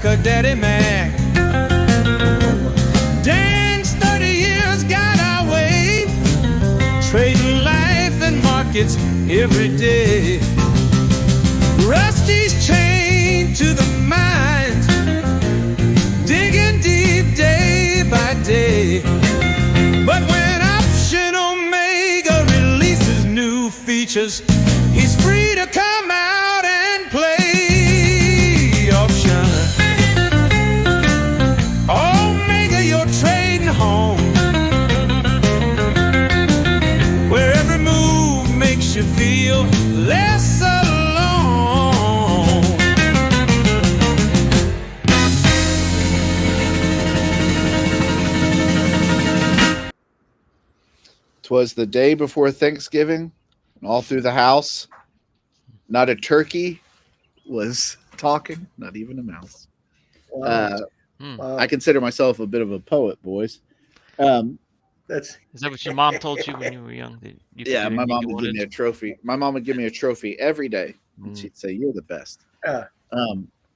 like a daddy Mac. Dan's 30 years got our way, trading life and markets every day. Rusty's chained to the mines, digging deep day by day. But when Option Omega releases new features, he's free to come out and play. Option Omega, you're trading home, where every move makes you feel less alone. 'Twas the day before Thanksgiving, and all through the house, not a turkey was talking, not even a mouse. I consider myself a bit of a poet, boys. Is that what your mom told you when you were young? That you could yeah, do my anything mom you would give wanted? me a trophy. My mom would give me a trophy every day, and she'd say, "You're the best." So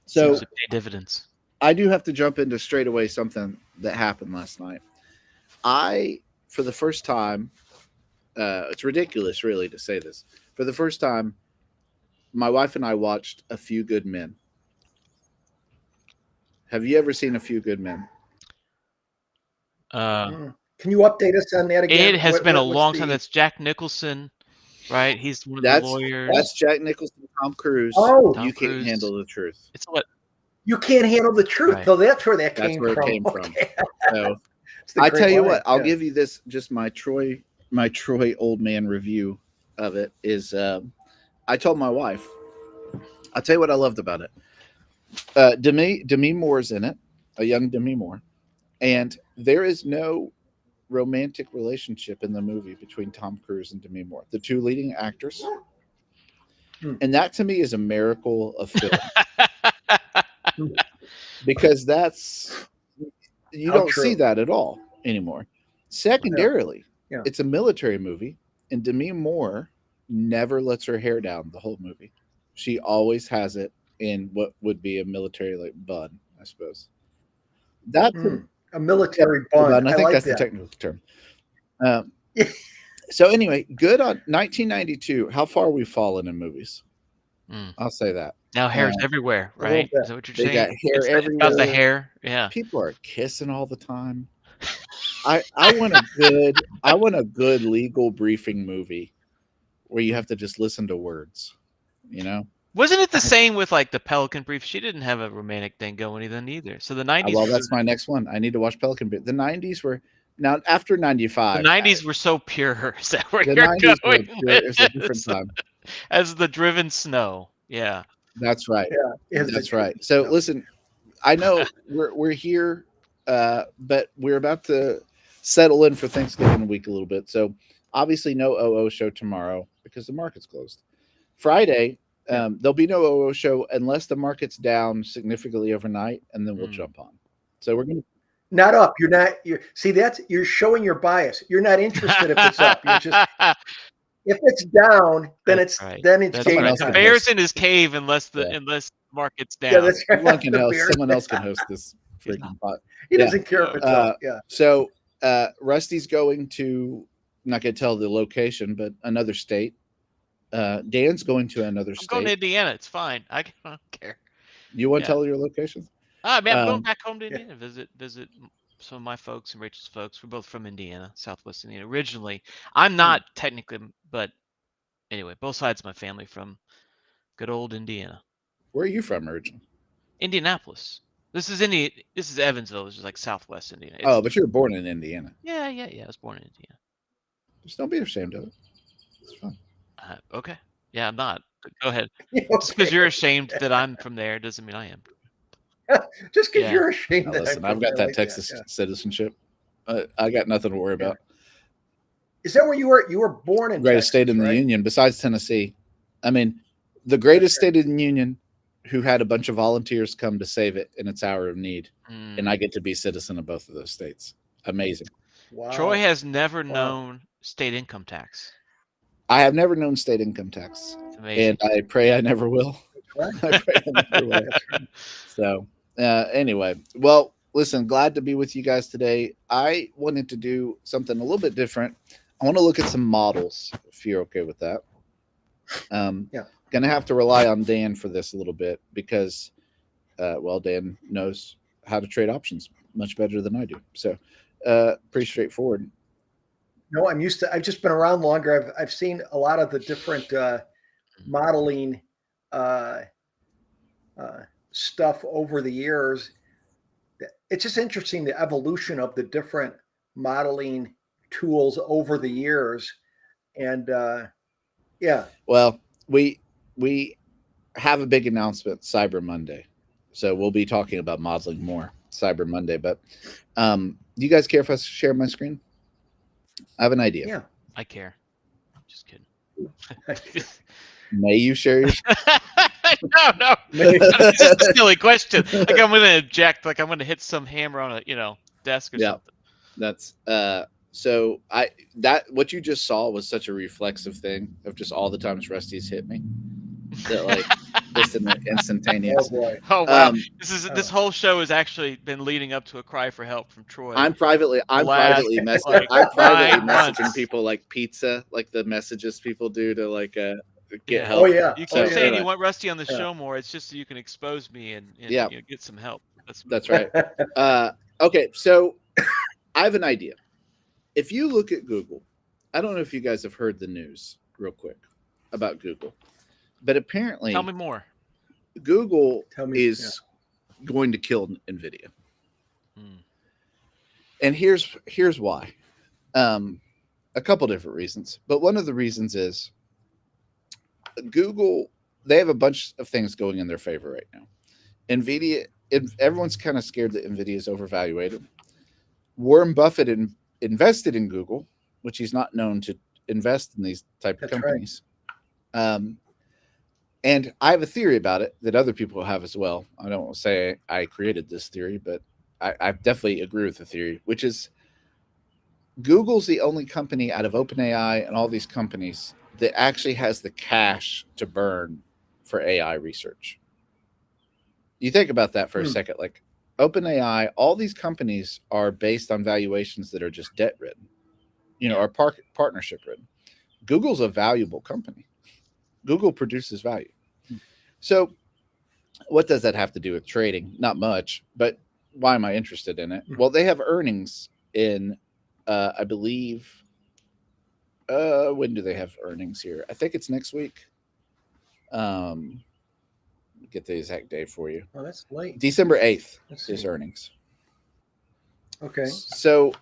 Seems to pay dividends. I do have to jump into straight away something that happened last night. For the first time, it's ridiculous, really, to say this. For the first time, my wife and I watched A Few Good Men. Have you ever seen A Few Good Men? Can you update us on that again? It has been a long time. That's Jack Nicholson, right? He's one of the lawyers. That's Jack Nicholson, Tom Cruise. Oh, You Can't Handle the Truth. It's what You Can't Handle the Truth. Right. So that's where that That's came where from. it came from. Okay. So It's the I great tell you line, what, I'll yeah. give you this, just my Troy old man review of it is, I told my wife, I'll tell you what I loved about it. Demi Moore's in it, a young Demi Moore, and there is no romantic relationship in the movie between Tom Cruise and Demi Moore, the two leading actors. And that to me is a miracle of film. Because you How don't true. see that at all anymore. Secondarily, Yeah. it's a military movie, and Demi Moore never lets her hair down the whole movie. She always has it in what would be a military like bun, I suppose. That's a military bun. I I think like that's that. the technical term. So anyway, good on 1992. How far we've fallen in movies. I'll say that. Now hair's everywhere, right? Is that what you're They saying? got hair It's everywhere. about the hair, yeah. People are kissing all the time. I want a good legal briefing movie where you have to just listen to words, you know? Wasn't it the same with like the Pelican Brief? She didn't have a romantic thing going either. So the 90s. Well, that's my next one. I need to watch Pelican Brief. The 90s were now after 95. The 90s were so pure. Is that where The you're 90s were going? pure. It was a different time. As the driven snow. Yeah. That's right. Yeah, that's right. So listen, I know we're here, but we're about to settle in for Thanksgiving week a little bit. So obviously no OO show tomorrow because the market's closed. Friday, there'll be no OO show unless the market's down significantly overnight, and then we'll jump on. So we're gonna not up. You're showing your bias. You're not interested if it's up. You're just if it's down, then it's right. then it's That's game right. time. The bear's in his cave unless the market's down. Yeah, that's right. Someone else can host this freaking pot. He doesn't care if it's up. Yeah. So Rusty's going to, I'm not going to tell the location, but another state. Dan's going to another state. I'm going to Indiana. It's fine. I don't care. You want to tell your location? I'm going back home to Indiana. Visit some of my folks and Rachel's folks. We're both from Indiana, Southwest Indiana. Originally, I'm not technically, but anyway, both sides of my family from good old Indiana. Where are you from originally? Indianapolis. This is Evansville, which is like Southwest Indiana. But you were born in Indiana. Yeah. I was born in Indiana. Just don't be ashamed of it. It's fun. Okay. Yeah, I'm not. Go ahead. Okay. Just because you're ashamed that I'm from there doesn't mean I am. Just because you're ashamed. Now, listen, I've got that Texas citizenship. I got nothing to worry about. Is that where you were? You were born in greatest Texas, state in the union besides Tennessee. I mean, the greatest state in the union who had a bunch of volunteers come to save it in its hour of need. And I get to be citizen of both of those states. Amazing. Wow. Troy has never known state income tax. I have never known state income tax. And I pray I never will. Right. I pray I never will. So Anyway, well, listen, glad to be with you guys today. I wanted to do something a little bit different. I want to look at some models, if you're okay with that. Yeah. Gonna have to rely on Dan for this a little bit because, well, Dan knows how to trade options much better than I do. So, pretty straightforward. No, I'm used to. I've just been around longer. I've seen a lot of the different modeling stuff over the years. It's just interesting the evolution of the different modeling tools over the years, and yeah. Well, we have a big announcement, Cyber Monday, so we'll be talking about modeling more Cyber Monday. But do you guys care if I share my screen? I have an idea. Yeah. I care. Just kidding. May you share your screen? No. It's just a silly question. Like I'm gonna object. Like I'm gonna hit some hammer on a desk or something. That's so what you just saw was such a reflexive thing of just all the times Rusty's hit me. That like just in the instantaneous. Oh boy. Oh wow. This whole show has actually been leading up to a cry for help from Troy. I'm privately messaging people like pizza, like the messages people do to like get help. Oh yeah. You keep saying you want Rusty on the show more. It's just so you can expose me and get some help. That's right. Okay, so I have an idea. If you look at Google, I don't know if you guys have heard the news real quick about Google, but apparently, tell me more. Google is going to kill NVIDIA, and here's why. A couple different reasons, but one of the reasons is Google. They have a bunch of things going in their favor right now. NVIDIA, everyone's kind of scared that NVIDIA is overvaluated. Warren Buffett invested in Google, which he's not known to invest in these type of companies. Right. And I have a theory about it that other people have as well. I don't want to say I created this theory, but I definitely agree with the theory, which is Google's the only company out of OpenAI and all these companies that actually has the cash to burn for AI research. You think about that for a second, like OpenAI, all these companies are based on valuations that are just debt ridden, or partnership ridden. Google's a valuable company. Google produces value. So what does that have to do with trading? Not much, but why am I interested in it? Well, they have earnings in, I believe, when do they have earnings here? I think it's next week. Get the exact date for you. Oh, that's late. December 8th is earnings. Okay. So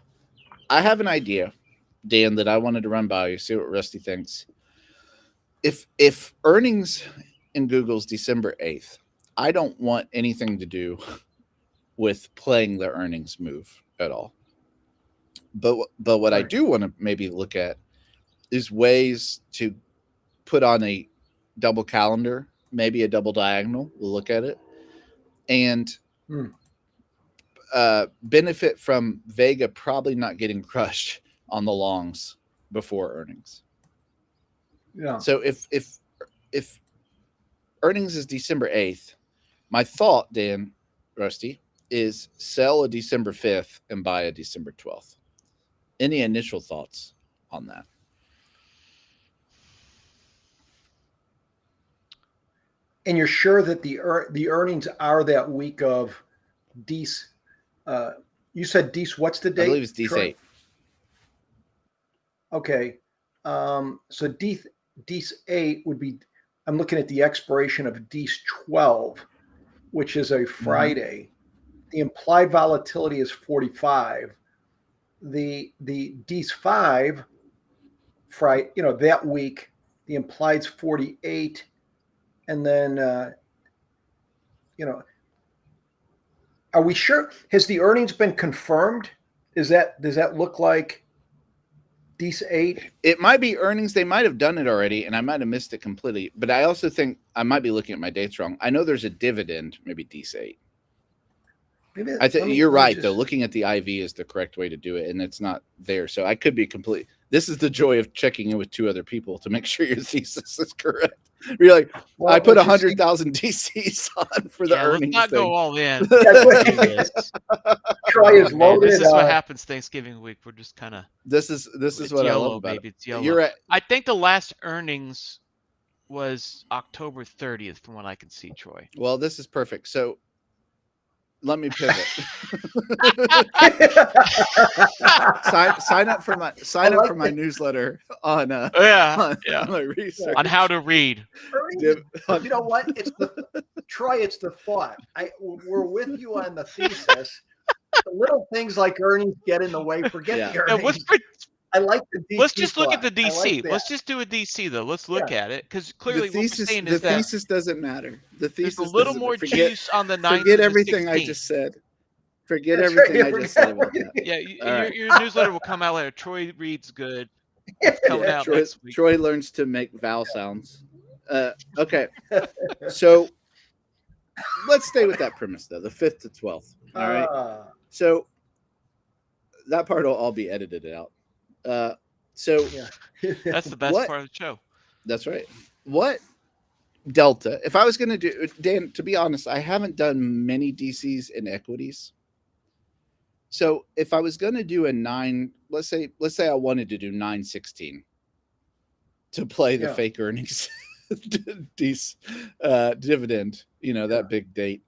I have an idea, Dan, that I wanted to run by you, see what Rusty thinks. If earnings in Google's December 8th, I don't want anything to do with playing the earnings move at all. But what I do want to maybe look at is ways to put on a double calendar, maybe a double diagonal. We'll look at it and benefit from Vega probably not getting crushed on the longs before earnings. Yeah. So if earnings is December 8th, my thought, Dan, Rusty, is sell a December 5th and buy a December 12th. Any initial thoughts on that? And you're sure that the earnings are that week of Dece? You said Dece. What's the date? I believe it's Dece 8. Okay. So Dece 8 would be. I'm looking at the expiration of Dece 12, which is a Friday. The implied volatility is 45. The Dece 5 Friday, that week, the implied's 48. And then, are we sure? Has the earnings been confirmed? Does that look like Dece 8? It might be earnings. They might have done it already, and I might have missed it completely. But I also think I might be looking at my dates wrong. I know there's a dividend, maybe Dece 8. I think you're right, though. Looking at the IV is the correct way to do it, and it's not there. So I could be complete. This is the joy of checking in with two other people to make sure your thesis is correct. You're like, Well, I put let's just see- 100,000 DCs on for the Yeah, let's earnings not thing. go all in. That's what- Do this. Troy is Oh, man, loaded. this is what happens Thanksgiving week. We're just kind of This is it's what I YOLO, love about baby. it. It's YOLO. You're at I think the last earnings was October 30th, from what I can see, Troy. well, this is perfect. So let me pivot. sign up for my newsletter on Yeah, on my research. on how to read. Earnings, you know what? It's Troy. It's the thought. We're with you on the thesis. The little things like earnings get in the way. Forget Yeah. the Yeah, earnings. I like the DC. let's just look at the thought. I DC. like that. Let's just do a DC though. Let's look at it, because clearly The what we're thesis, saying the is that thesis doesn't matter. The there's thesis a little doesn't- more forget, juice on the 9th. Forget than the everything I 16th. just said. Forget That's everything right, I just said about that. Yeah, All right. your newsletter will come out later. Troy reads good. It's coming out Troy, next week. Troy learns to make vowel sounds. Okay, so let's stay with that premise though. The 5th to 12th. All right. So that part will all be edited out. So Yeah. That's the best What? part of the show. that's right. What delta? If I was going to do, Dan, to be honest, I haven't done many DCs in equities. So if I was going to do a 9, let's say I wanted to do 916 to play the Yeah. fake earnings dividend, that big date.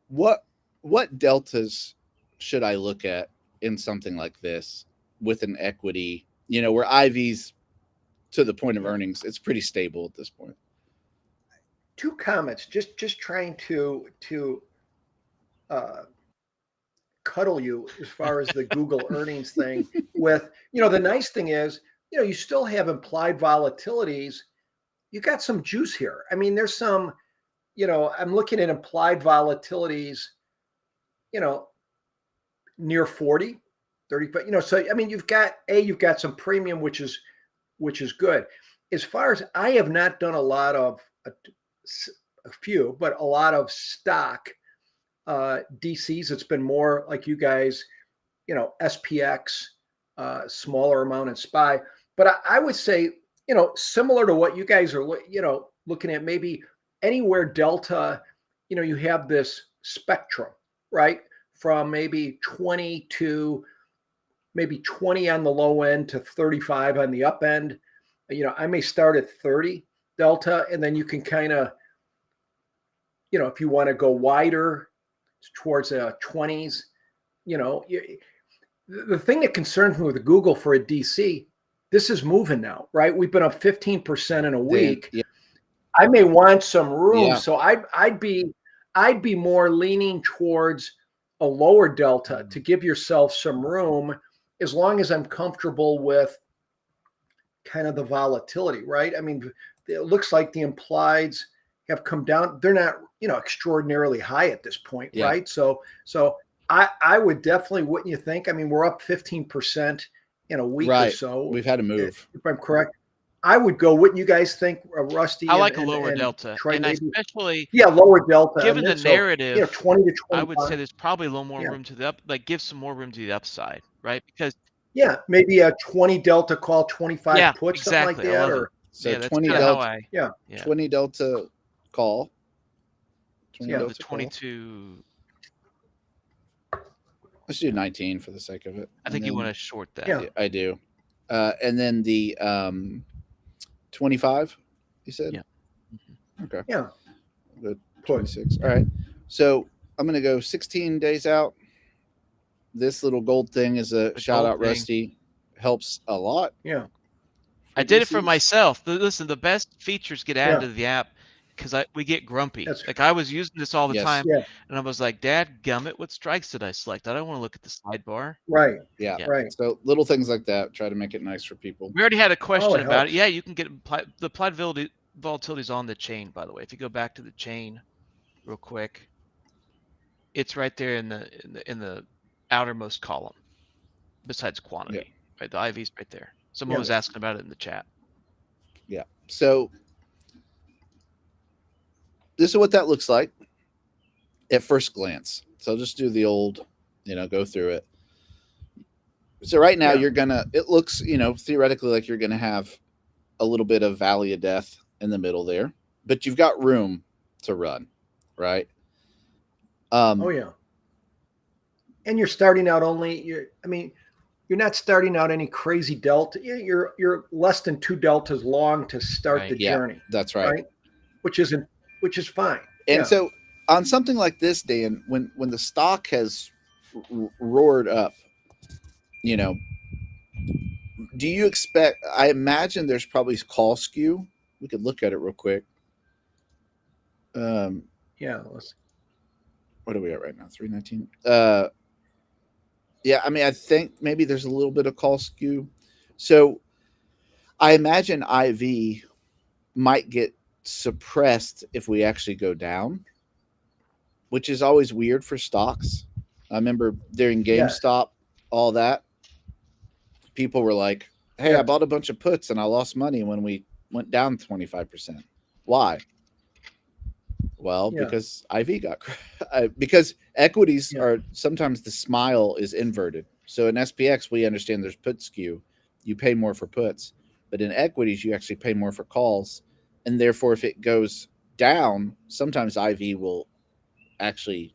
What deltas should I look at in something like this with an equity, where IV's to the point of earnings, it's pretty stable at this point. 2 comments. Just trying to cuddle you as far as the Google earnings thing. With the nice thing is you still have implied volatilities. You got some juice here. I mean, there's some. I'm looking at implied volatilities. Near 40, 35. So I mean, you've got some premium, which is good. As far as I have not done a lot of a few, but a lot of stock DCs. It's been more like you guys, SPX, smaller amount in SPY. But I would say, similar to what you guys are, looking at, maybe anywhere delta, you have this spectrum, right? From maybe 20 to maybe 20 on the low end to 35 on the up end. I may start at 30 delta, and then you can kind of, if you want to go wider towards 20s, the thing that concerns me with Google for a DC, this is moving now, right? We've been up 15% in a week. Yeah. I may want some room. Yeah. So I'd be more leaning towards a lower delta to give yourself some room, as long as I'm comfortable with kind of the volatility, right? I mean, it looks like the implieds have come down. They're not, extraordinarily high at this point, Yeah. right? So I would definitely, wouldn't you think? I mean, we're up 15% in a week or so. We've had to move. If I'm correct. I would go, wouldn't you guys think, Rusty? I like a lower delta, and especially lower delta. given the narrative, 20 to 25. I would say there's probably a little more room to the give some more room to the upside, right? Because maybe a 20 delta call, 25 put, exactly. something like that. Or So that's 20 kinda delta, how 20 delta call. 20 Yeah. the delta call. 22. Let's do 19 for the sake of it. I think you want to short that. Yeah. I do. And then the 25, you said? Yeah. Okay. Yeah. The 26. All right. So I'm going to go 16 days out. This little gold thing is a shout gold out, thing. Rusty. Helps a lot. Yeah. I did it for DCs. myself. Listen, the best features get added to the app because we get grumpy. Like I was using this all the time, Yeah. and I was like, "Dad, gummit, what strikes did I select? I don't want to look at the sidebar." Right. Yeah. Right. So little things like that. Try to make it nice for people. We already had a question it about helps. it. Yeah, you can get the applied volatility is on the chain. By the way, if you go back to the chain, real quick, it's right there in the outermost column, besides quantity. Right, the IV's right there. Someone was asking about it in the chat. Yeah. So this is what that looks like at first glance. So I'll just do the old, go through it. So right now Yeah. it looks, theoretically like you're gonna have a little bit of valley of death in the middle there, but you've got room to run, right? Oh Um, yeah. And you're starting out only. I mean, you're not starting out any crazy delta. You're less than 2 deltas long to start the Right. yeah, journey, that's right. right? Which is fine. And Yeah. so on something like this, Dan, when the stock has roared up, you know, do you expect? I imagine there's probably call skew. We could look at it real quick. Um, Yeah. Let's, what are we at right now? 319. Yeah, I mean, I think maybe there's a little bit of call skew. So I imagine IV might get suppressed if we actually go down, which is always weird for stocks. I remember during yes. GameStop, all that, people were like, "Hey, I Yes. bought a bunch of puts and I lost money when we went down 25%. Why? Well, Yeah. because IV got because equities Yeah. are sometimes the smile is inverted. So in SPX, we understand there's put skew. You pay more for puts, but in equities, you actually pay more for calls, and therefore, if it goes down, sometimes IV will actually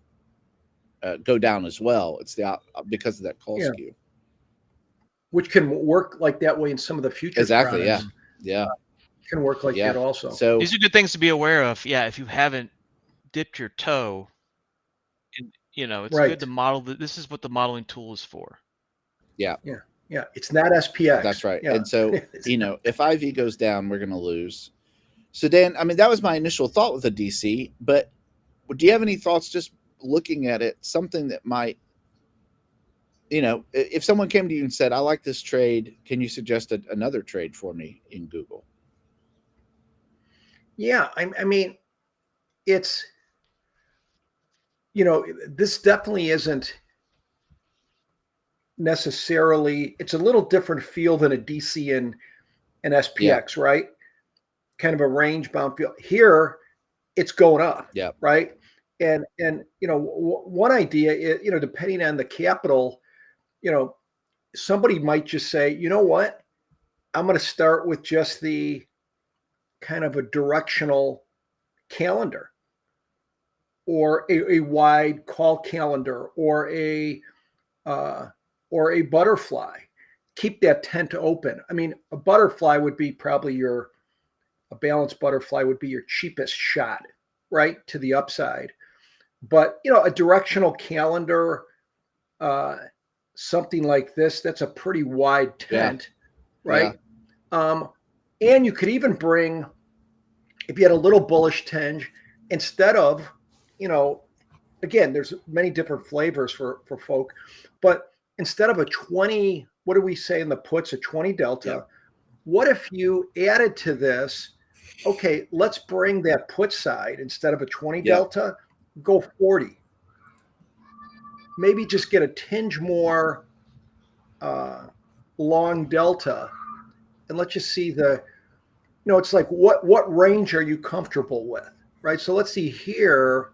go down as well. It's because of that call Yeah. skew. Which can work like that way in some of the futures Exactly. Yeah. products. Mhm. Yeah. Can work like Yeah. that also. So These are good things to be aware of. Yeah, if you haven't dipped your toe, and it's good to Right. model. This is what the modeling tool is for. yeah, Yeah. Yeah. It's not SPX. that's right. Yeah. And so It's not. if IV goes down, we're going to lose. So Dan, I mean, that was my initial thought with the DC, but do you have any thoughts just looking at it, something that might, if someone came to you and said, I like this trade, can you suggest another trade for me in Google? Yeah. I mean, it's, this definitely isn't necessarily, it's a little different feel than a DC and Yeah. SPX, right? Kind of a range bound feel. Here, it's going up, Yeah. right? And one idea is, depending on the capital, you know, somebody might just say, you know what, I'm going to start with just the kind of a directional calendar or a wide call calendar uh, or a butterfly. Keep that tent open. I mean, a butterfly would be probably a balanced butterfly would be your cheapest shot, right, to the upside. But a directional calendar, uh, something like this, that's a pretty wide Yeah. tent, Yeah. right? Um, and you could even bring, if you had a little bullish tinge, instead of, you know, again, there's many different flavors for folk, but instead of a 20, what do we say in the puts, a 20 Yeah. delta? What if you added to this? Okay, let's bring that put side instead of a 20 Yeah. delta, go 40. Maybe just get a tinge more uh, long delta, and let's just see it's like what range are you comfortable with, right? So let's see here.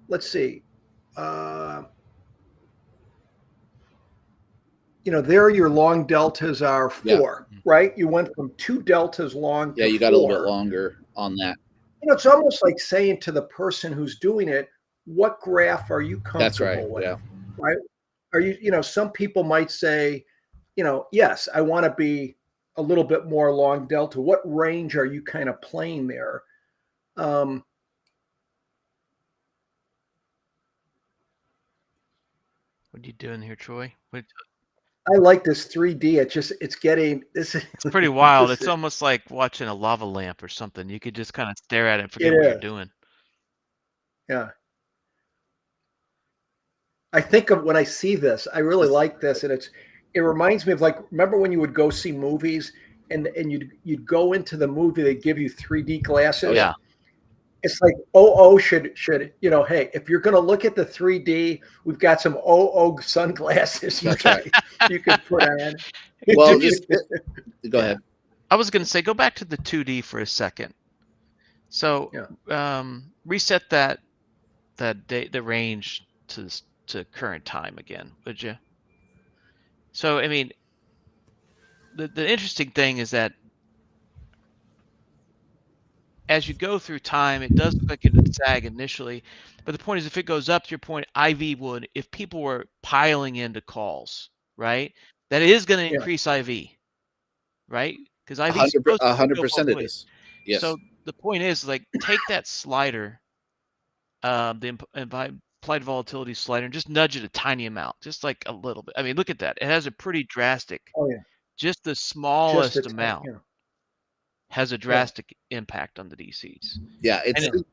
Let's see. Uh, there your long deltas are Yeah. 4, right? You went from 2 deltas long Yeah. to You got a little bit 4. longer on that. It's almost like saying to the person who's doing it, what graph are you That's right. comfortable with, Yeah. right? Are you, some people might say, yes, I want to be a little bit more long delta. What range are you kind of playing there? Um, What are you doing here, Troy? I like this 3D. It's getting this. It's pretty wild. This It's almost like watching a lava lamp or something. You could just kind of stare at it and it forget what you're is. doing. Yeah. I think of when I see this, I really like this, and it reminds me of, like, remember when you would go see movies and you'd go into the movie, they give you 3D Oh glasses. yeah. Yeah. It's like OO should hey, if you're going to look at the 3D, we've got some OO sunglasses That's right. you could put on. Well, Just- go ahead. I was going to say, go back to the 2D for a second. So, Yeah. reset the range to current time again, would you? So, I mean, the interesting thing is that as you go through time, it does look like it would sag initially, but the point is, if it goes up to your point, IV would, if people were piling into calls, right? That is going to Yeah. increase IV, right? Because IV is 100, supposed to go both 100% it ways. is. Yes. So the point is, like, take that slider, the implied volatility slider, and just nudge it a tiny amount, just like a little bit. I mean, look at that. It has a pretty drastic, Oh yeah. just the Just a smallest tiny, amount has a drastic impact on the DCs. Yeah. It's And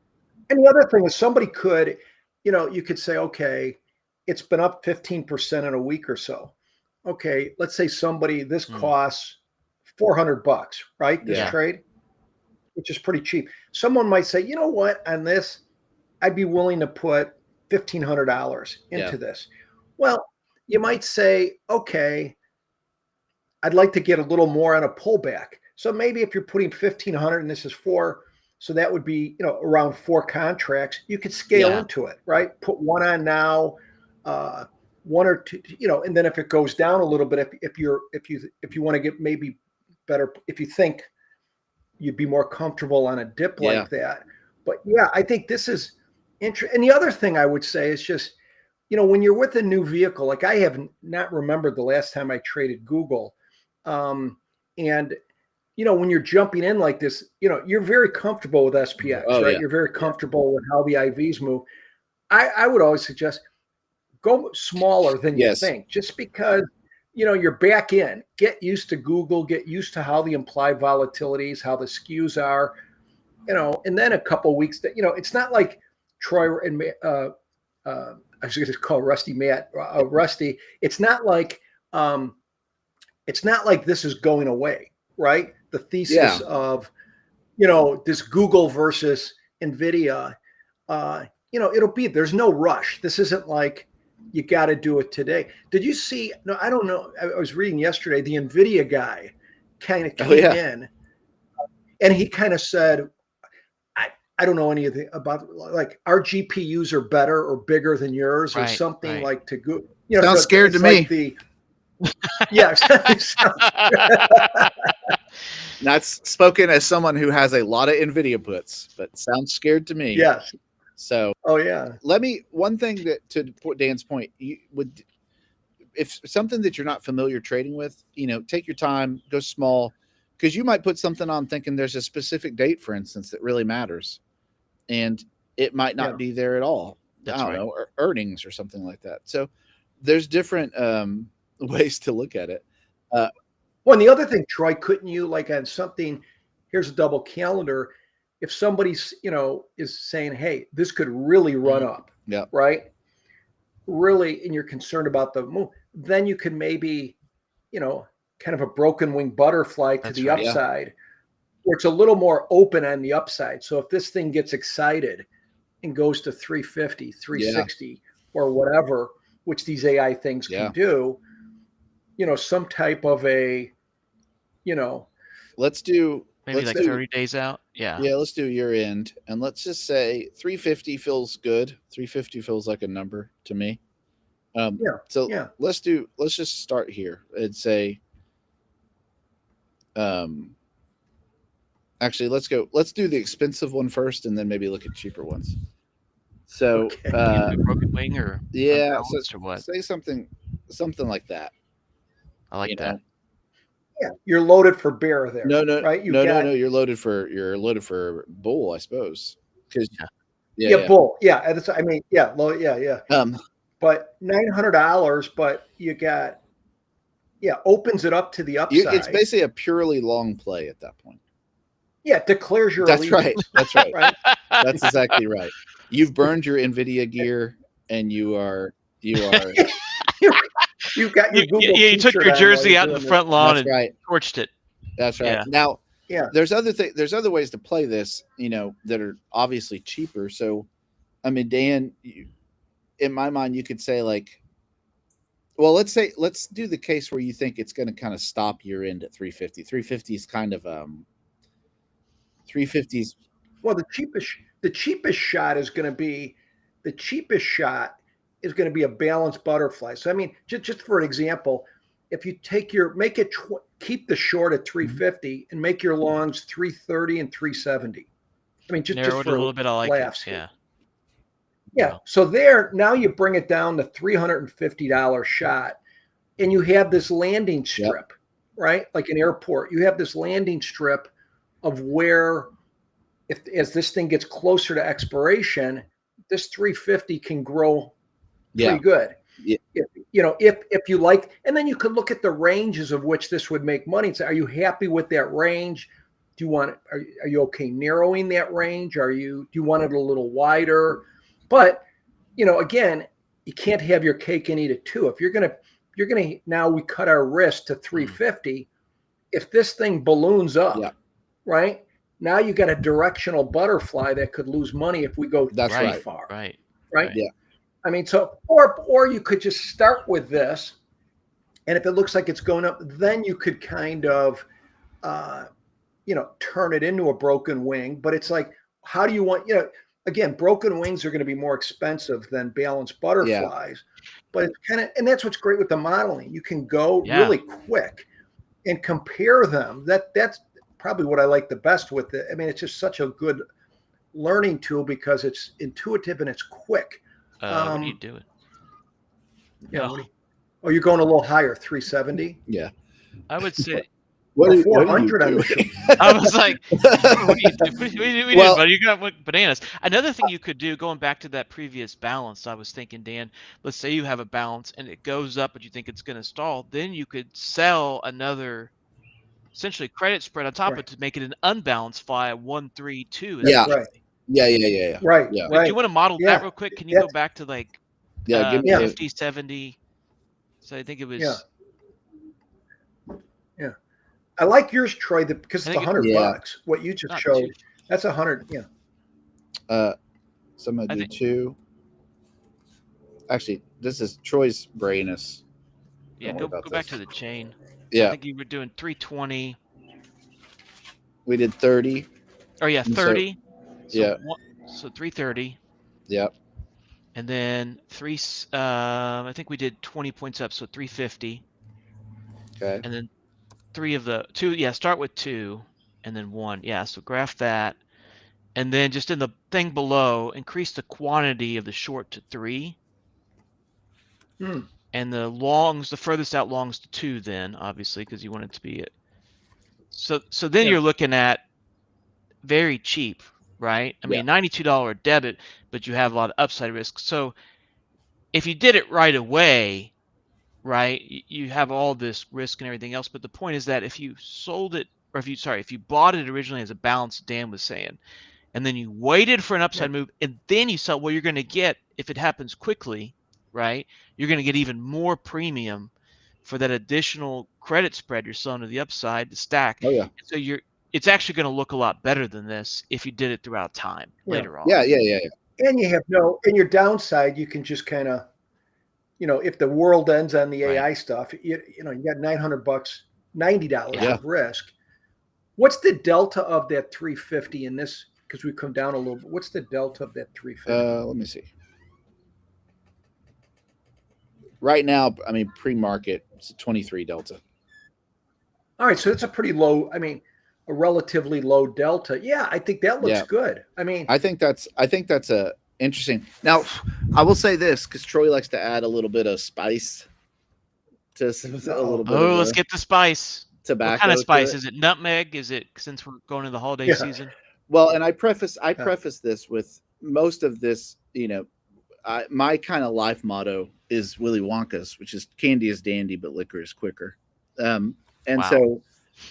the other thing is somebody could, you could say, okay, it's been up 15% in a week or so. Okay, let's say this costs $400, right? This Yeah. trade, which is pretty cheap. Someone might say, you know what, on this, I'd be willing to put $1,500 into this. Well, you might say, okay, I'd like to get a little more on a pullback. So maybe if you're putting 1,500 and this is 4, so that would be, around 4 contracts, you could scale into it, right? Put one on now, 1 or 2, and then if it goes down a little bit, if you want to get maybe better, if you think you'd be more comfortable on a dip like that. But yeah, I think this is interesting. And the other thing I would say is just, when you're with a new vehicle, like I have not remembered the last time I traded Google. And when you're jumping in like this, you're very comfortable with SPX, right? Yeah. You're very comfortable with how the IVs move. I would always suggest go smaller than you think, just because, you're back in. Get used to Google, get used to how the implied volatilities, how the skews are, and then a couple of weeks that, it's not like Troy and I was going to call Rusty Matt, Rusty. It's not like this is going away, right? The thesis of, this Google versus NVIDIA, there's no rush. This isn't like you got to do it today. Did you see, no, I don't know. I was reading yesterday, the NVIDIA guy kind of came in and he kind of said, I don't know anything about, like, our GPUs are better or bigger than yours or something like to go. Sounds scared to me. That's spoken as someone who has a lot of NVIDIA puts, but sounds scared to me. Yes. So, one thing that, to Dan's point, if something that you're not familiar trading with, take your time, go small, because you might put something on thinking there's a specific date, for instance, that really matters, and it might not be there at all. That's Oh, I don't know, or earnings or something like that. So there's different ways to look at it. Well, and the other thing, Troy, couldn't you, like, on something, here's a double calendar, if somebody's, is saying, hey, this could really run up, right? Really, and you're concerned about the move, then you can maybe, kind of a broken wing butterfly to the upside, where it's a little more open on the upside. So if this thing gets excited and goes to 350, 360 or whatever, which these AI things can do, some type of a, let's do maybe like 30 days out. Yeah, let's do year end, and let's just say 350 feels good. 350 feels like a number to me. Let's just start here and say, actually, let's do the expensive one first, and then maybe look at cheaper ones. So, broken wing or so or what? Say something like that. I like that. Yeah, you're loaded for bear there. No, right? No. You're loaded for bull, I suppose. Because bull. Yeah, that's, I mean, but $900, but you got opens it up to the upside. It's basically a purely long play at that point. Yeah, declares your That's allegiance. That's right. That's exactly right. You've burned your NVIDIA gear, and you are. You've got your Google. You took your jersey out in the front lawn and torched it. That's right. Yeah. Now, there's other ways to play this, that are obviously cheaper. So, I mean, Dan, in my mind, you could say, like, well, let's do the case where you think it's going to kind of stop year end at 350. 350 is kind of 350s. Well, the cheapest shot is going to be a balanced butterfly. So, I mean, just for an example, if you keep the short at 350 and make your longs 330 and 370. I mean, just Narrow it for a little bit. I like laughs it. here. Yeah. Yeah. So there, now you bring it down to $350 shot, and you have this landing strip, right? Like an airport, you have this landing strip of where, as this thing gets closer to expiration, this 350 can grow pretty good. Yeah. If you like, and then you could look at the ranges of which this would make money and say, are you happy with that range? Do you want it? Are you okay narrowing that range? Do you want it a little wider? But, again, you can't have your cake and eat it too. If you're going to, now we cut our risk to 350. If this thing balloons up, right? Now you got a directional butterfly that could lose money if we go too far. Right. Yeah. I mean, so, or you could just start with this, and if it looks like it's going up, then you could kind of, turn it into a broken wing. But it's like, how do you want, again, broken wings are going to be more expensive than balanced butterflies, but it's kind of, and that's what's great with the modeling. You can go really quick and compare them. That's probably what I like the best with it. I mean, it's just such a good learning tool because it's intuitive and it's quick. What are you doing? Yeah. Oh, you're going a little higher, 370? Yeah. I would say. What 400 on the I was like, what do you do? What do you do, buddy? You got bananas. Another thing you could do, going back to that previous balance, I was thinking, Dan, let's say you have a balance and it goes up, but you think it's going to stall. Then you could sell another, essentially, credit spread on top of it to make it an unbalanced fly, 1, 3, 2. Yeah. Right. Yeah. Right. Yeah. Right. Do you want to model that real quick? Can you go back to like give me 50, 70? So I think it was. Yeah. I like yours, Troy, because it's $100. What you just showed, cheap. that's $100. Yeah. So I'm gonna do 2. Actually, this is Troy's brain is. Yeah, go back to the chain. Yeah. I think you were doing 320. We did 30. Oh yeah, 30. So 330. Yep. And then I think we did 20 points up, so 350. Okay. And then 3 of the 2. Yeah, start with 2 and then 1. Yeah, so graph that. And then just in the thing below, increase the quantity of the short to 3. And the longs, the furthest out longs to 2 then, obviously, because you want it to be it. So then you're looking at very cheap, right? I mean, $92 debit, but you have a lot of upside risk. So if you did it right away, right, you have all this risk and everything else. But the point is that if you sold it, or if you bought it originally as a balance, Dan was saying, and then you waited for an upside move, and then you sell, well, you're going to get, if it happens quickly, right, you're going to get even more premium for that additional credit spread you're selling to the upside to stack. Oh yeah. So it's actually going to look a lot better than this if you did it throughout time later on. Yeah. And you have in your downside, you can just kind of, if the world ends on the AI stuff, you got $900, $90 of risk. What's the delta of that 350 in this? Because we come down a little bit. What's the delta of that 350? Let me see. Right now, I mean, pre-market, it's a 23 delta. All right, so it's a pretty low. I mean, a relatively low delta. Yeah, I think that looks good. I mean, I think that's a interesting. Now, I will say this because Troy likes to add a little bit of spice to a little bit. Oh, let's get the spice. Tobacco. What kind of spice? Is it nutmeg? Is it, since we're going to the holiday season? Well, and I preface this with most of this, my kind of life motto is Willy Wonka's, which is candy is dandy, but liquor is quicker. So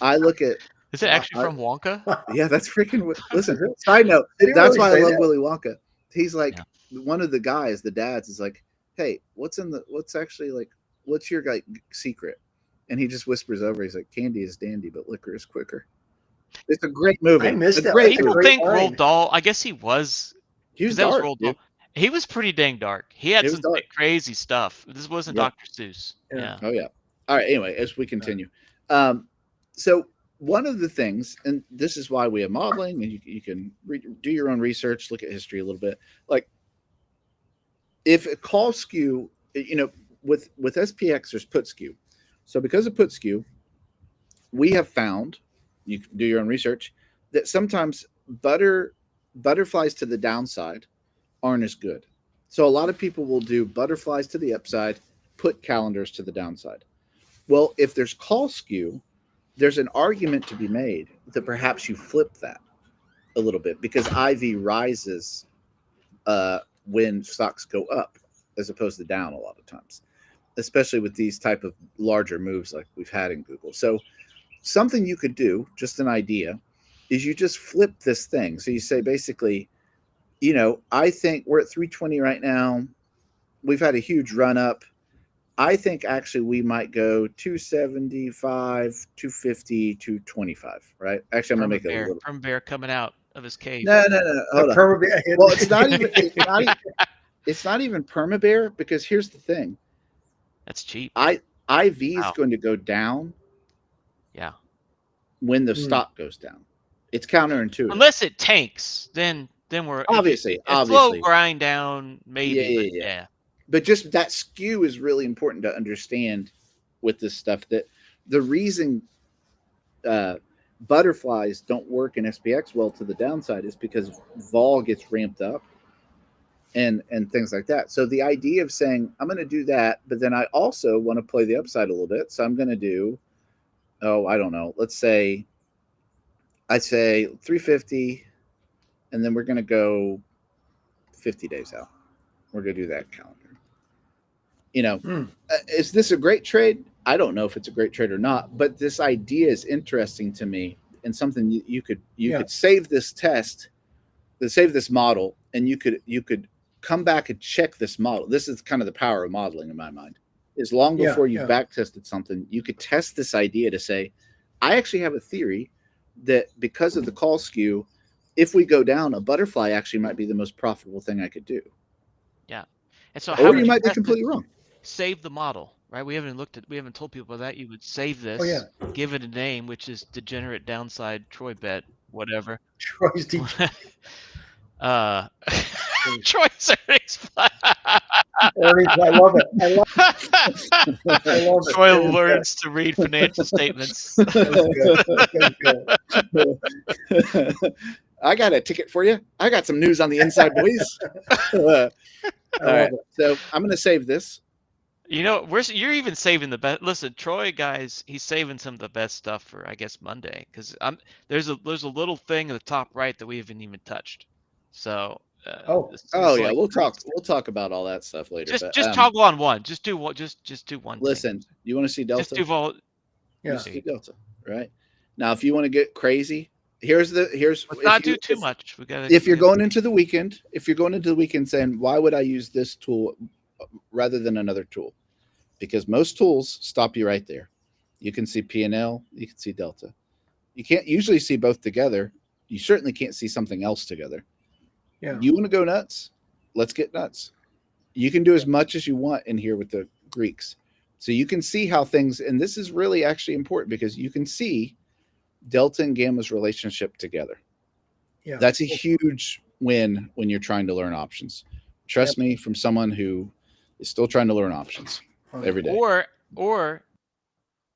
I look at. Is it actually from Wonka? Yeah, that's freaking. Listen, side note. That's why I love Willy Wonka. He's like one of the guys, the dads, is like, hey, what's your like secret? And he just whispers over. He's like, candy is dandy, but liquor is quicker. It's a great movie. I missed that. People think Roald Dahl. I guess he was. He was dark. He was pretty dang dark. He had some crazy stuff. This wasn't Dr. Seuss. Yeah. Oh yeah. All right. Anyway, as we continue, so one of the things, and this is why we have modeling, and you can do your own research, look at history a little bit. Like, if a call skew, with SPX, there's put skew. So because of put skew, we have found, you can do your own research, that sometimes butterflies to the downside aren't as good. So a lot of people will do butterflies to the upside, put calendars to the downside. Well, if there's call skew, there's an argument to be made that perhaps you flip that a little bit, because IV rises when stocks go up as opposed to down a lot of times, especially with these type of larger moves like we've had in Google. So something you could do, just an idea, is you just flip this thing. So you say basically, I think we're at 320 right now. We've had a huge run up. I think actually we might go 275, 250, 225, right? Actually, I'm going to make it a little. Perma bear coming out of his cave. No. Hold on. Well, it's not even perma bear, because here's the thing. That's cheap. IV is going to go down. Yeah. When the stock goes down, it's counterintuitive. Unless it tanks, then we're obviously slow grind down, maybe. Yeah. But just that skew is really important to understand with this stuff. That the reason butterflies don't work in SPX well to the downside is because vol gets ramped up and things like that. So the idea of saying, I'm going to do that, but then I also want to play the upside a little bit. So I'm going to do, I don't know. Let's say I say 350, and then we're going to go 50 days out. We're going to do that calendar. Is this a great trade? I don't know if it's a great trade or not, but this idea is interesting to me, and something you could save this test, save this model, and you could come back and check this model. This is kind of the power of modeling in my mind. Is long before you've back tested something, you could test this idea to say, I actually have a theory that because of the call skew, if we go down, a butterfly actually might be the most profitable thing I could do. Yeah. And so or you might be completely wrong. Save the model, right? We haven't told people that. You would save this, give it a name, which is degenerate downside Troy bet, whatever. Troy's Troy's earnings. I love it. I love it. Troy learns to read financial statements. I got a ticket for you. I got some news on the inside, boys. All right, so I'm going to save this. You're even saving the best. Listen, Troy, guys, he's saving some of the best stuff for, I guess, Monday, because there's a little thing in the top right that we haven't even touched. So. We'll talk about all that stuff later. Just toggle on one. Just do one. Just do one. Listen, thing. You want to see Delta? Just do vol. Just do Delta, right? Now, if you want to get crazy, here's. Let's not do too much. If you're going into the weekend saying, why would I use this tool rather than another tool? Because most tools stop you right there. You can see P&L, you can see Delta. You can't usually see both together. You certainly can't see something else together. Yeah. You want to go nuts? Let's get nuts. You can do as much as you want in here with the Greeks. So you can see how things, and this is really actually important because you can see Delta and Gamma's relationship together. Yeah. That's a huge win when you're trying to learn options. Trust me, from someone who is still trying to learn options every day. Or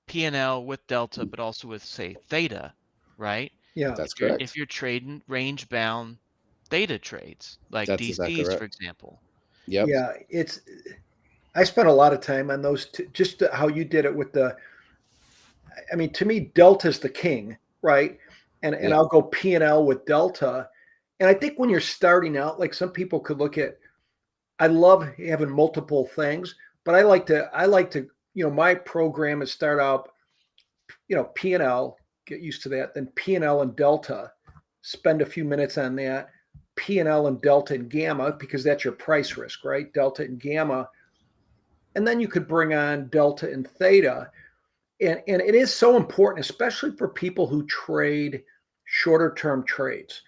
P&L with Delta, but also with, say, Theta, right? Yeah. That's correct. If you're trading range-bound Theta trades, like DCs, exactly right. For example. Yep. Yeah, I spent a lot of time on those, just how you did it with to me, Delta's the king, right? And I'll go P&L with Delta. And I think when you're starting out, like some people could look at, I love having multiple things, but I like to, my program is start out, P&L, get used to that, then P&L and Delta, spend a few minutes on that, P&L and Delta and Gamma, because that's your price risk, right? Delta and Gamma. And then you could bring on Delta and Theta. And it is so important, especially for people who trade shorter term trades,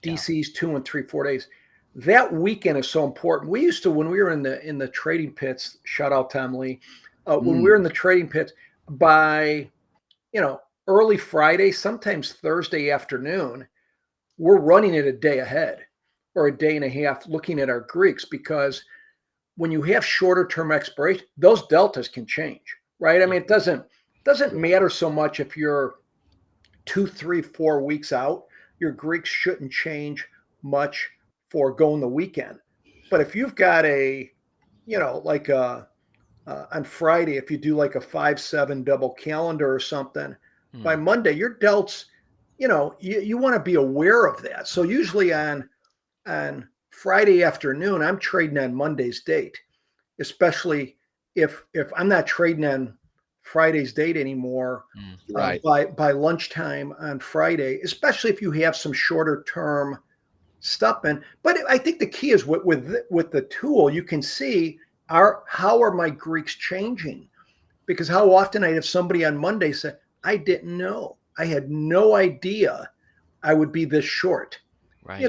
DCs 2 and 3, 4 days. That weekend is so important. We used to, when we were in the trading pits, shout out Tom Lee, when we were in the trading pits, by early Friday, sometimes Thursday afternoon, we're running it a day ahead or a day and a half looking at our Greeks, because when you have shorter term expiration, those deltas can change, right? I mean, it doesn't matter so much if you're 2, 3, 4 weeks out. Your Greeks shouldn't change much for going the weekend. But if you've got like on Friday, if you do like a 5-7 double calendar or something, by Monday, your delts, you want to be aware of that. So usually on Friday afternoon, I'm trading on Monday's date, especially if I'm not trading on Friday's date anymore. Right. By lunchtime on Friday, especially if you have some shorter term stuff in. But I think the key is with the tool, you can see how are my Greeks changing? Because how often I have somebody on Monday say, I didn't know. I had no idea I would be this short. Right.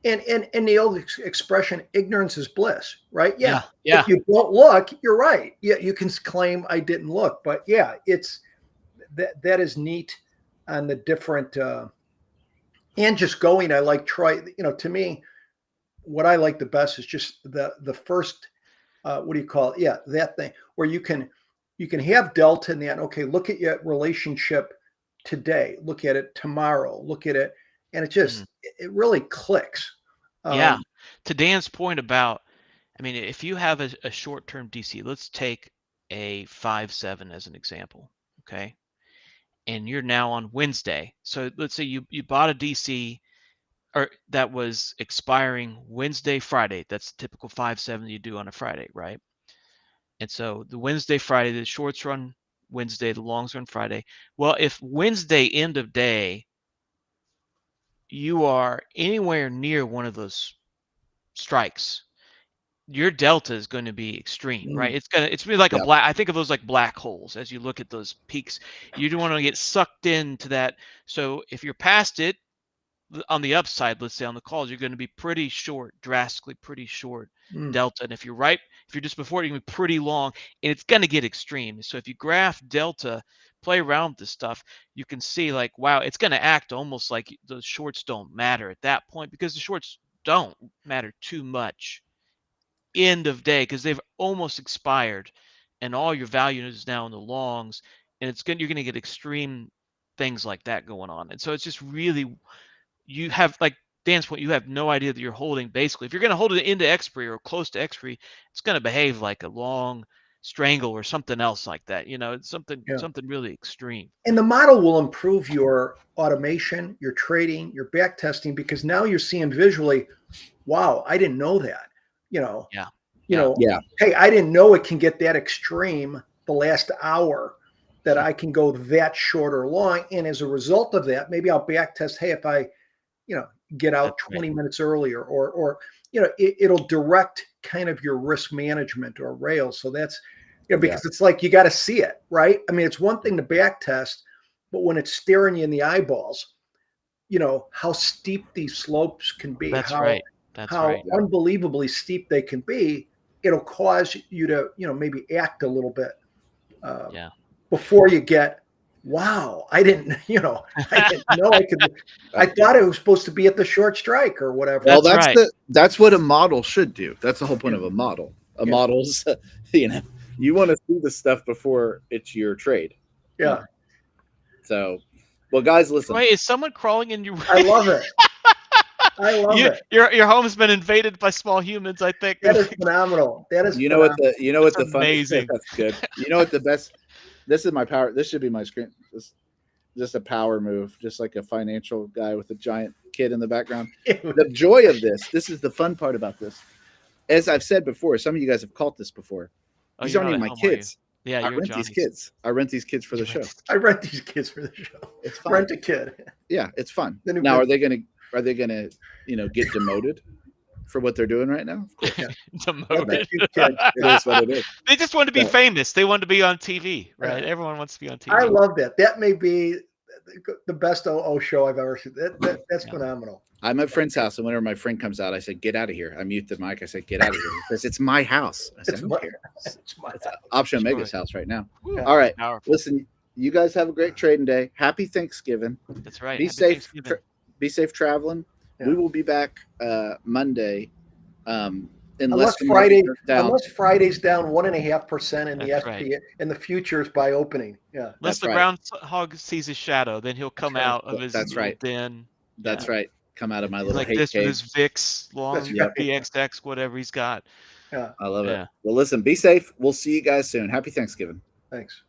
And the old expression, ignorance is bliss, right? Yeah. Yeah. If you don't look, you're right. Yeah, you can claim I didn't look, but yeah, it's that is neat on the different and just going. I like to me, what I like the best is just the first what do you call it? Yeah, that thing where you can have delta in that. Okay, look at your relationship today. Look at it tomorrow. Look at it, and it just it really clicks. Yeah. To Dan's point about, I mean, if you have a short-term DC, let's take a 5-7 as an example, okay? And you're now on Wednesday. So let's say you bought a DC or that was expiring Wednesday, Friday. That's typical 5-7 you do on a Friday, right? And so the Wednesday, Friday, the shorts run Wednesday, the longs run Friday. Well, if Wednesday end of day, you are anywhere near one of those strikes, your delta is going to be extreme, right? It's really like a black, I think of those like black holes as you look at those peaks. You don't want to get sucked into that. So if you're past it on the upside, let's say on the calls, you're going to be pretty short, drastically pretty short delta. And if you're just before it, you're going to be pretty long, and it's going to get extreme. So if you graph delta, play around with this stuff, you can see like, wow, it's going to act almost like those shorts don't matter at that point, because the shorts don't matter too much end of day, because they've almost expired and all your value is now in the longs, and you're going to get extreme things like that going on. And so it's just really, you have, like Dan's point, you have no idea that you're holding. Basically, if you're going to hold it into expiry or close to expiry, it's going to behave like a long strangle or something else like that. It's something really extreme. And the model will improve your automation, your trading, your back testing, because now you're seeing visually, wow, I didn't know that. Hey, I didn't know it can get that extreme the last hour, that I can go that short or long. And as a result of that, maybe I'll back test, hey, if I, get out 20 minutes earlier, or it'll direct kind of your risk management or rails. So that's, because it's like, you got to see it, right? I mean, it's one thing to back test, but when it's staring you in the eyeballs, how steep these slopes can be. That's right. How unbelievably steep they can be, it'll cause you to, maybe act a little bit before you get, wow, I didn't know I could. I thought it was supposed to be at the short strike or whatever. Well, that's what a model should do. That's the whole point of a model. A model's, you want to see the stuff before it's your trade. Yeah. So, well, guys, listen. Wait, is someone crawling in your way? I love it. I love it. Your home's been invaded by small humans, I think. That is phenomenal. That is amazing. That's good. The best. This is my power. This should be my screen. Just a power move, just like a financial guy with a giant kid in the background. The joy of this is the fun part about this. As I've said before, some of you guys have caught this before. These aren't even my kids. Yeah, I rent these kids. I rent these kids for the show. I rent these kids for the show. It's fun. Rent a kid. Yeah, it's fun. Now, are they gonna get demoted for what they're doing right now? Of course. Yeah. Demoted. It is what it is. They just want to be famous. They want to be on TV, right? Everyone wants to be on TV. I love that. That may be the best OO show I've ever seen. That's phenomenal. I'm at a friend's house, and whenever my friend comes out, I said, "Get out of here." I mute the mic. I said, "Get out of here," because it's my house. I said, it's my house. It's Option Omega's house right now. Ooh, all right, powerful. Listen, you guys have a great trading day. Happy Thanksgiving. That's right. Be safe. Be safe traveling. Yeah. We will be back Monday, unless the markets are down. unless Friday's down 1.5% in the That's SP and the futures by opening. Yeah. Unless That's the right. groundhog sees his shadow, then he'll come right. out of his That's little right. den. That's Yeah. right. Come out of my He's little like hate this with cave. his VIX, long That's right. BXX, whatever he's got. Yeah. I love it. Yeah. Well, listen, be safe. We'll see you guys soon. Happy Thanksgiving. Thanks.